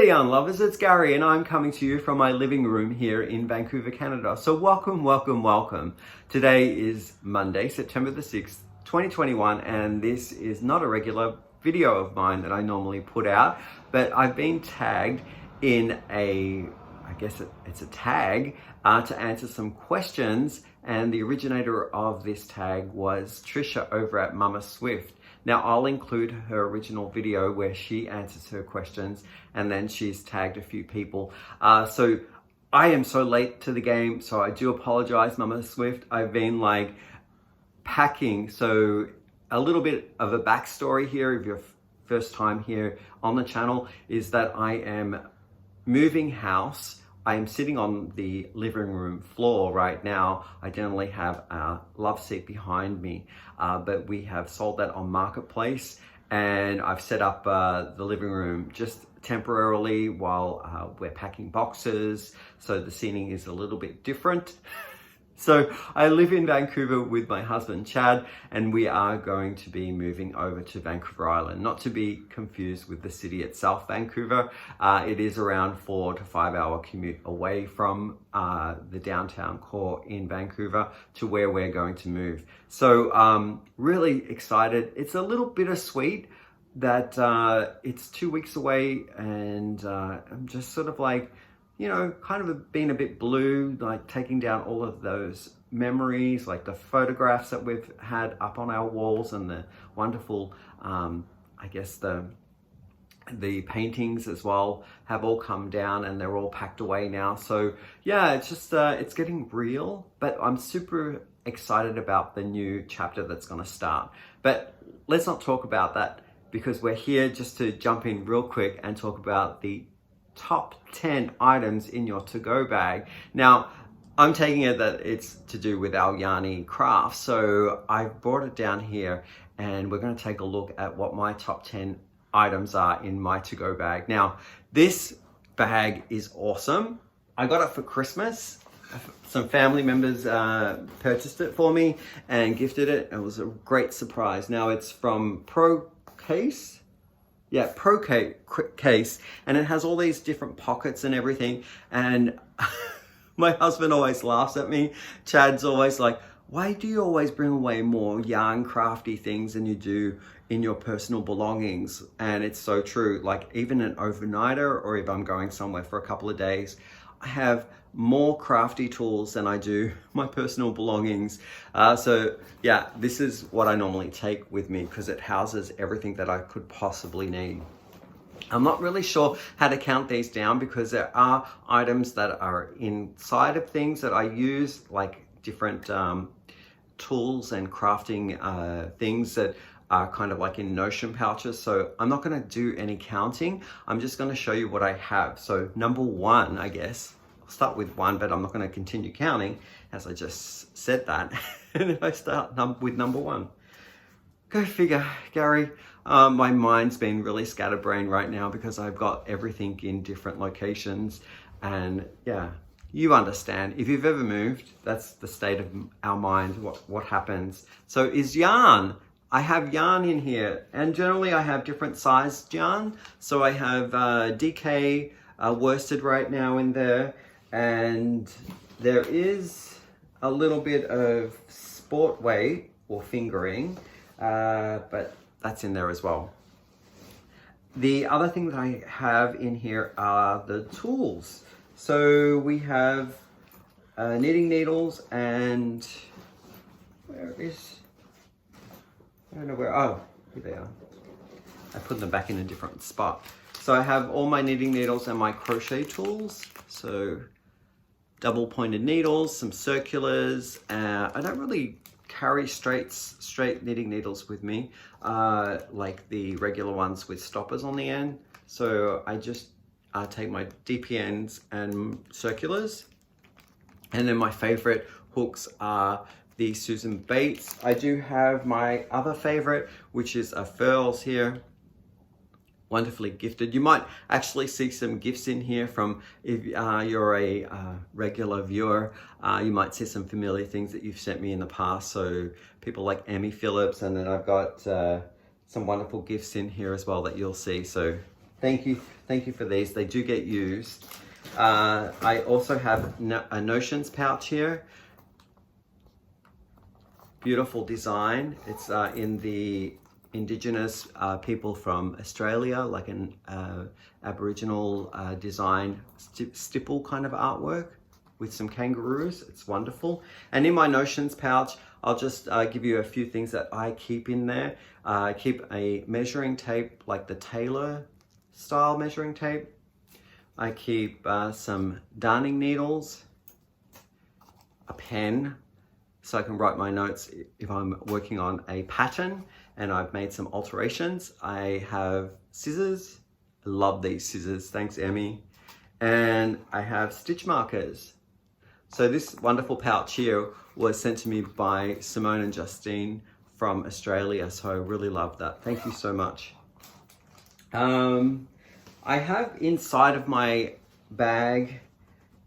G'day yarn lovers, it's Gary and I'm coming to you from my living room here in Vancouver, Canada. So welcome. Today is Monday, September the 6th, 2021, and this is not a regular video of mine that I normally put out, but I've been tagged in it's a tag to answer some questions, and the originator of this tag was Tricia over at Momma Swift. Now I'll include her original video where she answers her questions, and then she's tagged a few people. So I am so late to the game, so I do apologize, Momma Swift. I've been like packing. So a little bit of a backstory here, if you're first time here on the channel, is that I am moving house. I am sitting on the living room floor right now. I generally have a love seat behind me, but we have sold that on Marketplace, and I've set up the living room just temporarily while we're packing boxes, so the seating is a little bit different. So I live in Vancouver with my husband Chad, and we are going to be moving over to Vancouver Island, not to be confused with the city itself, Vancouver. It is around 4 to 5 hour commute away from the downtown core in Vancouver to where we're going to move. So really excited. It's a little bittersweet that it's 2 weeks away, and I'm just sort of like, you know, kind of being a bit blue, like taking down all of those memories, like the photographs that we've had up on our walls, and the wonderful, the paintings as well have all come down, and they're all packed away now. So yeah, it's just, it's getting real, but I'm super excited about the new chapter that's gonna start. But let's not talk about that, because we're here just to jump in real quick and talk about the top 10 items in your to-go bag. Now, I'm taking it that it's to do with our yarny craft, so I brought it down here, and we're going to take a look at what my top 10 items are in my to-go bag. Now, this bag is awesome. I got it for Christmas. Some family members purchased it for me and gifted it. It was a great surprise. Now, it's from Pro Case, and it has all these different pockets and everything. And my husband always laughs at me. Chad's always like, why do you always bring away more yarn crafty things than you do in your personal belongings? And it's so true. Like, even an overnighter, or if I'm going somewhere for a couple of days, I have more crafty tools than I do my personal belongings. So yeah, this is what I normally take with me, because it houses everything that I could possibly need. I'm not really sure how to count these down, because there are items that are inside of things that I use, like different tools and crafting things that are kind of like in Notion pouches. So I'm not going to do any counting. I'm just going to show you what I have. So number one, I guess, I'll start with one, but I'm not going to continue counting, as I just said that. And if I start with number one, go figure, Gary. My mind's been really scatterbrained right now because I've got everything in different locations, and yeah, you understand. If you've ever moved, that's the state of our mind, what happens. So is yarn. I have yarn in here, and generally I have different sized yarn. So I have DK worsted right now in there, and there is a little bit of sport weight or fingering, but that's in there as well. The other thing that I have in here are the tools. So we have knitting needles, and I don't know where, oh, here they are. I put them back in a different spot. So I have all my knitting needles and my crochet tools. So double pointed needles, some circulars. I don't really carry straight knitting needles with me, like the regular ones with stoppers on the end. So I just take my DPNs and circulars. And then my favorite hooks are the Susan Bates. I do have my other favorite, which is a Furls here. Wonderfully gifted. You might actually see some gifts in here from, if you're a regular viewer, you might see some familiar things that you've sent me in the past. So people like Emmy Phillips, and then I've got some wonderful gifts in here as well that you'll see. So Thank you for these. They do get used. I also have a notions pouch here. Beautiful design. It's in the Indigenous people from Australia, like an Aboriginal design stipple kind of artwork with some kangaroos. It's wonderful. And in my notions pouch, I'll just give you a few things that I keep in there. I keep a measuring tape, like the tailor style measuring tape. I keep some darning needles, a pen, so I can write my notes if I'm working on a pattern and I've made some alterations. I have scissors. I love these scissors. Thanks, Emmy. And I have stitch markers. So this wonderful pouch here was sent to me by Simone and Justine from Australia. So I really love that. Thank you so much. I have inside of my bag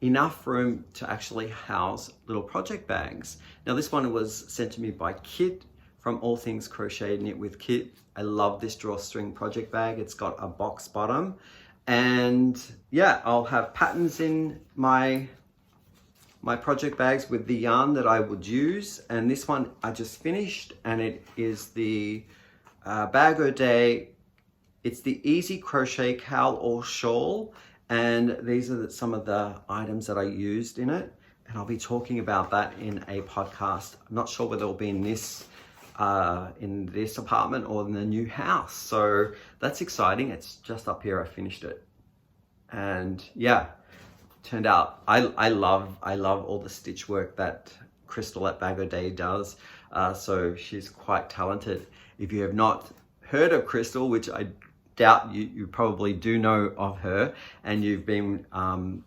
enough room to actually house little project bags. Now this one was sent to me by Kit from All Things Crochet Knit with Kit. I love this drawstring project bag. It's got a box bottom, and yeah, I'll have patterns in my project bags with the yarn that I would use. And this one I just finished, and it is the Bag O Day. It's the Easy Crochet Cowl or Shawl. And these are some of the items that I used in it. And I'll be talking about that in a podcast. I'm not sure whether it'll be in this apartment or in the new house. So that's exciting. It's just up here. I finished it. And yeah, turned out, I love all the stitch work that Crystal at Bag O Day does. So she's quite talented. If you have not heard of Crystal, which I doubt you probably do know of her, and you've been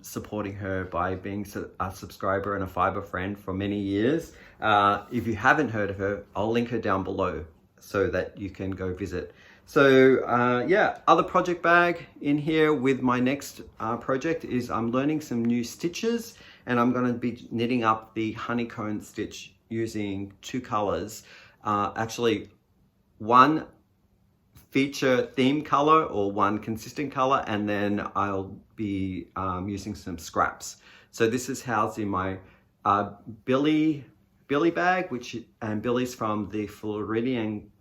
supporting her by being a subscriber and a fiber friend for many years. If you haven't heard of her, I'll link her down below so that you can go visit. So yeah, other project bag in here with my next project is I'm learning some new stitches, and I'm going to be knitting up the honeycomb stitch using two colors. Actually, one feature theme color or one consistent color, and then I'll be using some scraps. So this is housed in my Billy bag, and Billy's from the Floridian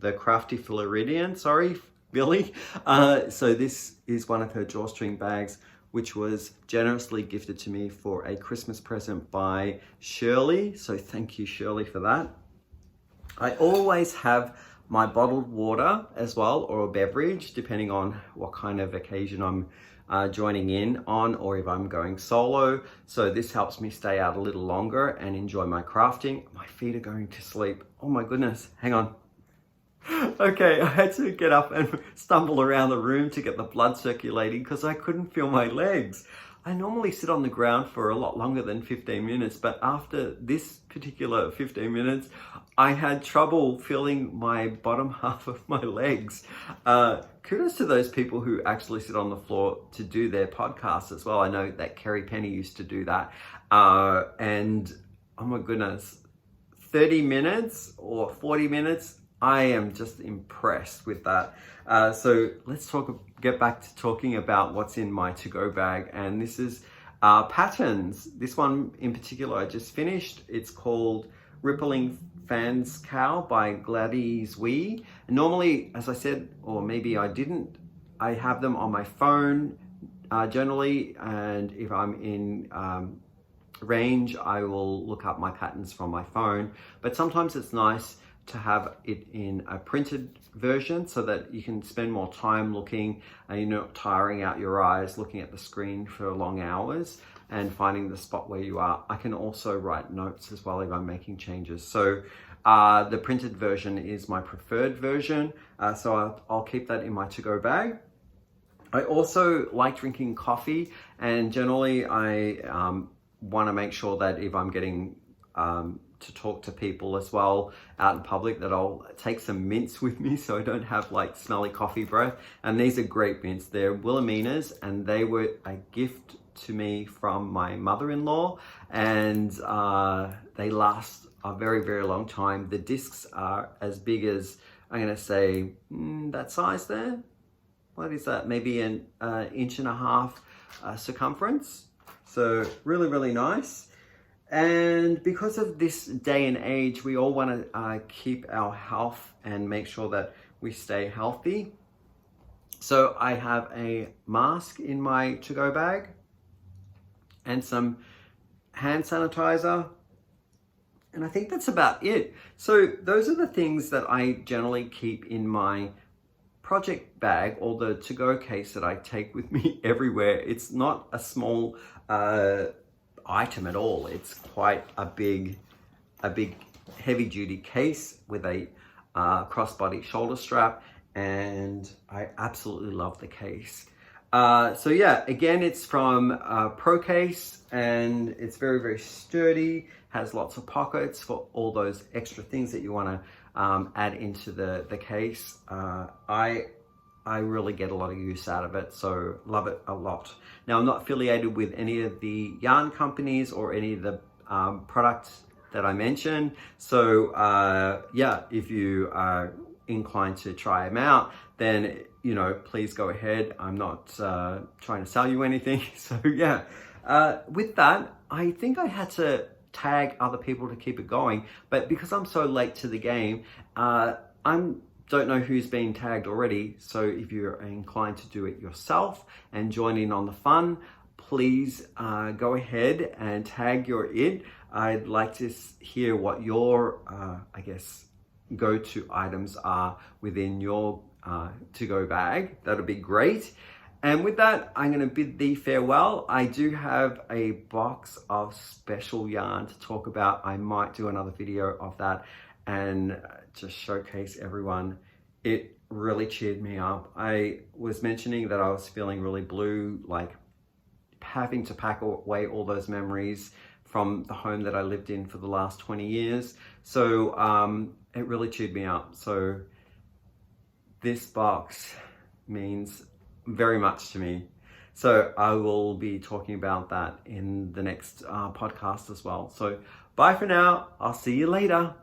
the Crafty Floridian, sorry, Billy. So this is one of her drawstring bags, which was generously gifted to me for a Christmas present by Shirley. So thank you, Shirley, for that. I always have my bottled water as well, or a beverage, depending on what kind of occasion I'm joining in on, or if I'm going solo. So this helps me stay out a little longer and enjoy my crafting. My feet are going to sleep. Oh my goodness, hang on. Okay, I had to get up and stumble around the room to get the blood circulating because I couldn't feel my legs. I normally sit on the ground for a lot longer than 15 minutes, but after this particular 15 minutes, I had trouble feeling my bottom half of my legs. Kudos to those people who actually sit on the floor to do their podcasts as well. I know that Kerry Penny used to do that. And oh my goodness, 30 minutes or 40 minutes, I am just impressed with that. So let's get back to talking about what's in my to-go bag. And this is patterns. This one in particular I just finished. It's called Rippling Fans Cowl by Gladys We. Normally, as I said, or maybe I didn't, I have them on my phone generally. And if I'm in range, I will look up my patterns from my phone. But sometimes it's nice to have it in a printed version so that you can spend more time looking and you're not tiring out your eyes looking at the screen for long hours and finding the spot where you are. I can also write notes as well if I'm making changes. So the printed version is my preferred version. So I'll keep that in my to-go bag. I also like drinking coffee, and generally I want to make sure that if I'm getting to talk to people as well out in public, that I'll take some mints with me so I don't have like smelly coffee breath. And these are great mints. They're Wilhelmina's, and they were a gift to me from my mother-in-law, and they last a very, very long time. The discs are as big as, I'm going to say, that size there. what is that? Maybe an inch and a half circumference. So really, really nice. And because of this day and age, we all want to keep our health and make sure that we stay healthy. So I have a mask in my to-go bag and some hand sanitizer. And I think that's about it. So those are the things that I generally keep in my project bag or the to-go case that I take with me everywhere. It's not a small item at all. It's quite a big heavy duty case with a crossbody shoulder strap, and I absolutely love the case. So yeah, again, it's from Pro Case, and it's very, very sturdy, has lots of pockets for all those extra things that you want to add into the case. I really get a lot of use out of it, so love it a lot. Now, I'm not affiliated with any of the yarn companies or any of the products that I mentioned. So yeah, if you are inclined to try them out, then, you know, please go ahead. I'm not trying to sell you anything. So yeah, with that, I think I had to tag other people to keep it going. But because I'm so late to the game, don't know who's been tagged already, so if you're inclined to do it yourself and join in on the fun, please go ahead and tag your it. I'd like to hear what your, I guess, go-to items are within your to-go bag. That'll be great. And with that, I'm going to bid thee farewell. I do have a box of special yarn to talk about. I might do another video of that and just showcase everyone. It really cheered me up. I was mentioning that I was feeling really blue, like having to pack away all those memories from the home that I lived in for the last 20 years. So it really cheered me up. So this box means very much to me. So I will be talking about that in the next podcast as well. So bye for now. I'll see you later.